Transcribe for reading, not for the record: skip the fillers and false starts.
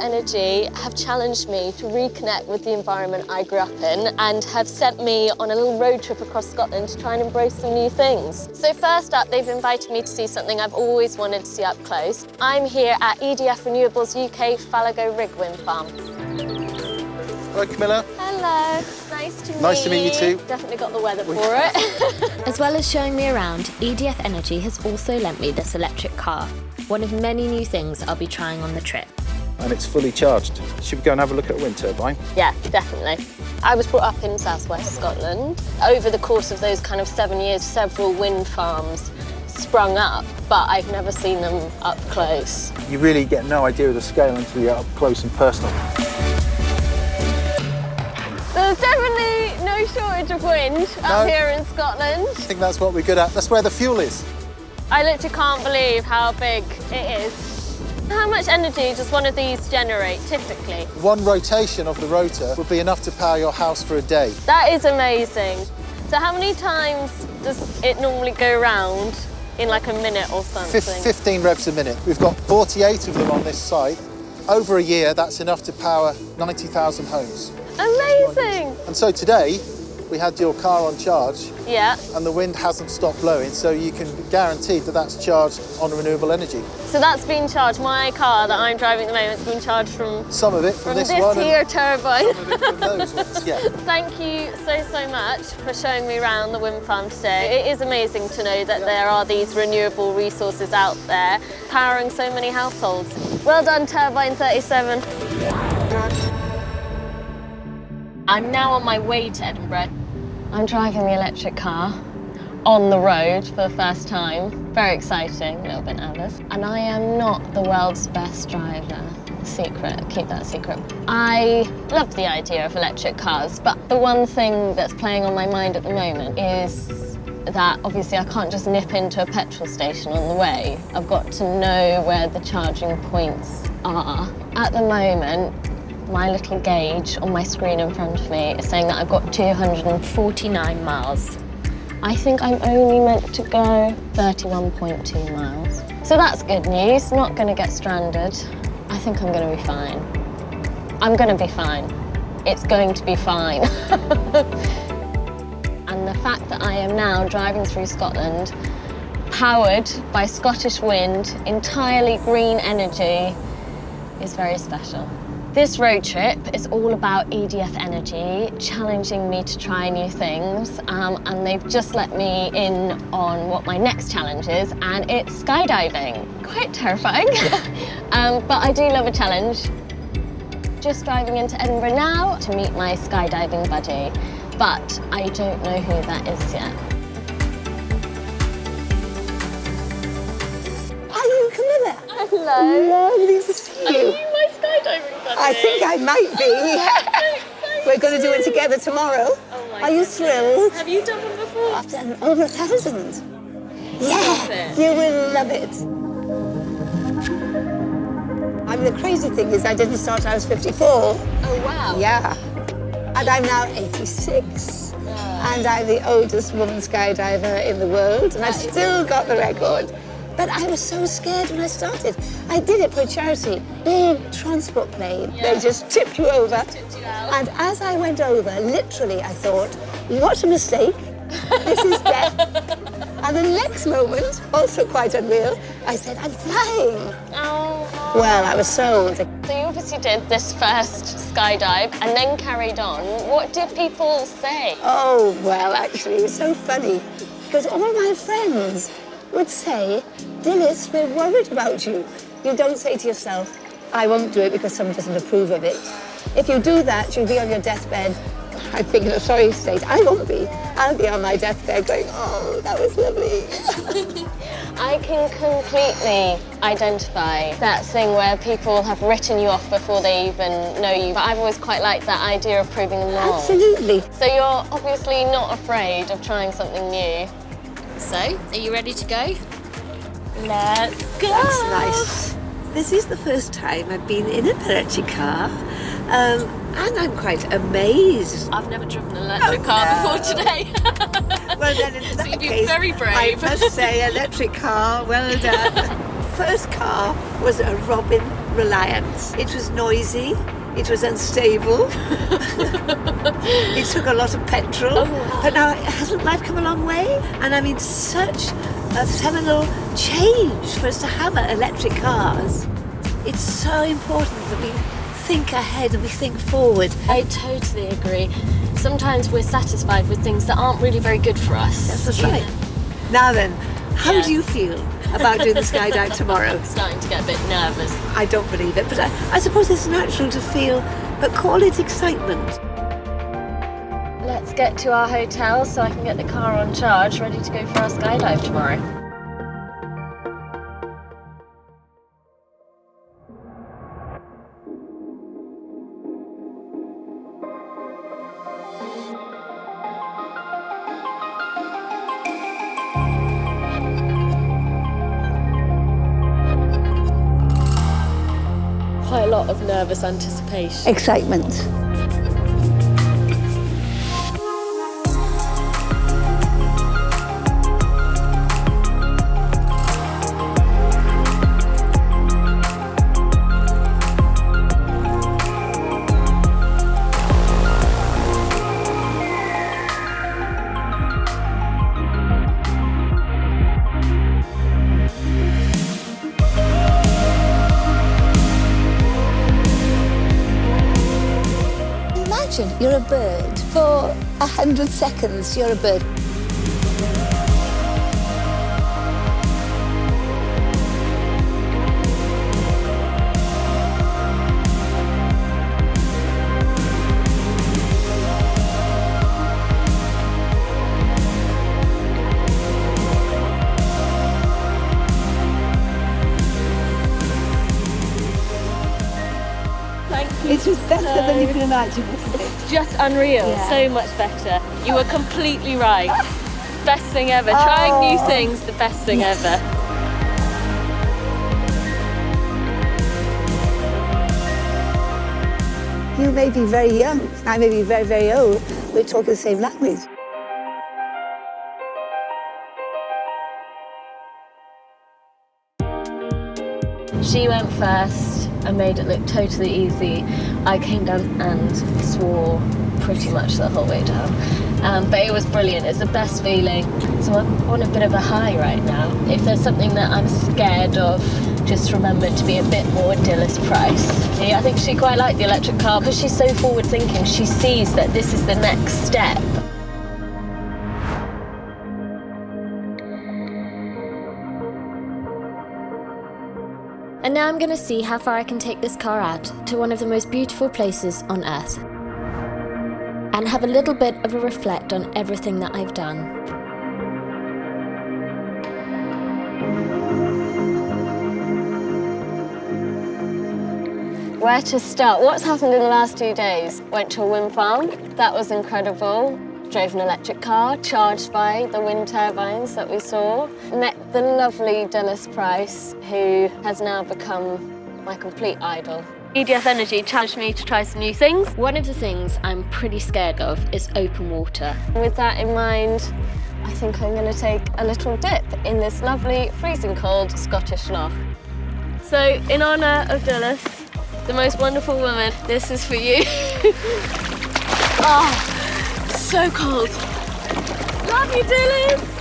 Energy have challenged me to reconnect with the environment I grew up in and have sent me on a little road trip across Scotland to try and embrace some new things. So first up, they've invited me to see something I've always wanted to see up close. I'm here at EDF Renewables UK Fallago Rig Wind Farm. Hello, Camilla. Hello. Nice to meet you too. Definitely got the weather for it. As well as showing me around, EDF Energy has also lent me this electric car, one of many new things I'll be trying on the trip. And it's fully charged. Should we go and have a look at a wind turbine? Yeah, definitely. I was brought up in southwest Scotland. Over the course of those kind of 7 years, several wind farms sprung up, but I've never seen them up close. You really get no idea of the scale until you're up close and personal. There's definitely no shortage of wind up here in Scotland. I think that's what we're good at. That's where the fuel is. I literally can't believe how big it is. How much energy does one of these generate, typically? One rotation of the rotor would be enough to power your house for a day. That is amazing. So how many times does it normally go round in like a minute or something? 15 revs a minute. We've got 48 of them on this site. Over a year, that's enough to power 90,000 homes. Amazing! And so today, we had your car on charge. Yeah. And the wind hasn't stopped blowing, so you can guarantee that that's charged on renewable energy. So that's been charged. My car that I'm driving at the moment has been charged from... Some of it from this this one. here turbine. Some of it from those ones, yeah. Thank you so much for showing me around the wind farm today. It is amazing to know that there are these renewable resources out there powering so many households. Well done, Turbine 37. I'm now on my way to Edinburgh. I'm driving the electric car on the road for the first time. Very exciting, a little bit nervous. And I am not the world's best driver. Secret, keep that secret. I love the idea of electric cars, but the one thing that's playing on my mind at the moment is that obviously I can't just nip into a petrol station on the way. I've got to know where the charging points are. At the moment, my little gauge on my screen in front of me is saying that I've got 249 miles. I think I'm only meant to go 31.2 miles. So that's good news, not gonna get stranded. I think I'm gonna be fine. I'm gonna be fine. It's going to be fine. And the fact that I am now driving through Scotland, powered by Scottish wind, entirely green energy, is very special. This road trip is all about EDF Energy challenging me to try new things, and they've just let me in on what my next challenge is, and it's skydiving. Quite terrifying, but I do love a challenge. Just driving into Edinburgh now to meet my skydiving buddy, but I don't know who that is yet. Are you Camilla? Hello. Lovely to see you. Are you my skydiving buddy? I think I might be. We're going to do it together tomorrow. Oh my Are you goodness. thrilled? Have you done one before? I've done over 1,000. Yeah, you will love it. I mean, the crazy thing is I didn't start, I was 54. Oh, wow. Yeah. And I'm now 86. And I'm the oldest woman skydiver in the world, and I've still got the record. But I was so scared when I started. I did it for a charity, big transport plane. Yeah. They just tipped you over. Tipped you out. And as I went over, literally, I thought, what a mistake. This is death. And the next moment, also quite unreal, I said, I'm flying. Oh. Well, I was sold. So you obviously did this first skydive and then carried on. What did people say? Oh, well, actually, it was so funny because all my friends would say, Dylis, we're worried about you. You don't say to yourself, I won't do it because someone doesn't approve of it. If you do that, you'll be on your deathbed. I think in a sorry state. I won't be. I'll be on my deathbed going, oh, that was lovely. I can completely identify that thing where people have written you off before they even know you. But I've always quite liked that idea of proving them wrong. Absolutely. So you're obviously not afraid of trying something new. So, are you ready to go? Let's go. That's nice. This is the first time I've been in an electric car, and I'm quite amazed. I've never driven an electric car before today. Well, then in So that you've been case, very brave. I must say, electric car, well done. First car was a Robin reliance. It was noisy, it was unstable, it took a lot of petrol, but now hasn't life come a long way? And I mean, such a seminal change for us to have electric cars. It's so important that we think ahead and we think forward. I totally agree. Sometimes we're satisfied with things that aren't really very good for us. That's right. Now then, how do you feel about doing the skydive tomorrow? I'm starting to get a bit nervous. I don't believe it, but I suppose it's natural to feel, but call it excitement. Let's get to our hotel so I can get the car on charge, ready to go for our skydive tomorrow. Quite a lot of nervous anticipation. Excitement. Imagine you're a bird. For 100 seconds, you're a bird. It was better than you can imagine, wasn't it? Just unreal, so much better. You were completely right. Best thing ever. Trying new things, the best thing ever. You may be very young, I may be very, very old. We're talking the same language. She went first and made it look totally easy. I came down and swore pretty much the whole way down. But it was brilliant, it's the best feeling. So I'm on a bit of a high right now. If there's something that I'm scared of, just remember to be a bit more Dylis Price. I think she quite liked the electric car because she's so forward thinking. She sees that this is the next step. And now I'm going to see how far I can take this car out to one of the most beautiful places on Earth. And have a little bit of a reflect on everything that I've done. Where to start? What's happened in the last 2 days? Went to a wind farm. That was incredible. Drove an electric car charged by the wind turbines that we saw. Met the lovely Dylis Price, who has now become my complete idol. EDF Energy challenged me to try some new things. One of the things I'm pretty scared of is open water. With that in mind, I think I'm going to take a little dip in this lovely freezing cold Scottish loch. So in honour of Dylis, the most wonderful woman, this is for you. Oh, so cold. Love you, Dylis.